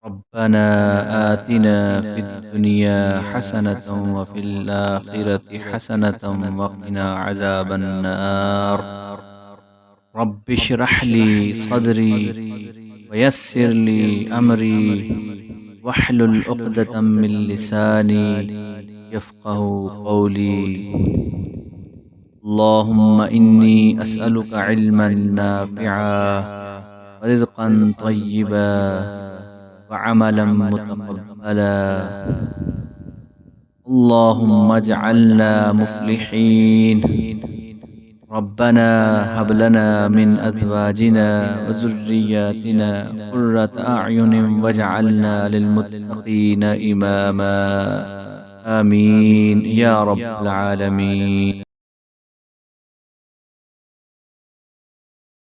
रब्बना आतिना फिद दुनिया हसनतम व फिल आखिरति हसनतम व क़िना अज़ाबन्नार। रब्बिशरह ली सदरी वयस्सिर ली अमरी वहलुल उक़दतम मिन लिसानी यफ़क़हू क़ौली। अल्लाहुम्मा इन्नी अस्अलुका इल्मन नाफ़िआ व रिज़्क़न तय्यिबा व अमलन मुतक़ब्बला। अल्लाहुम्मा इजअलना मुफ़्लिहीन। रब्बना हब लना मिन अज़वाजिना व ज़ुर्रिय्यातिना क़ुर्रता अअयुनिन वजअलना लिलमुत्तक़ीना इमामा। आमीन या रब्बल आलमीन।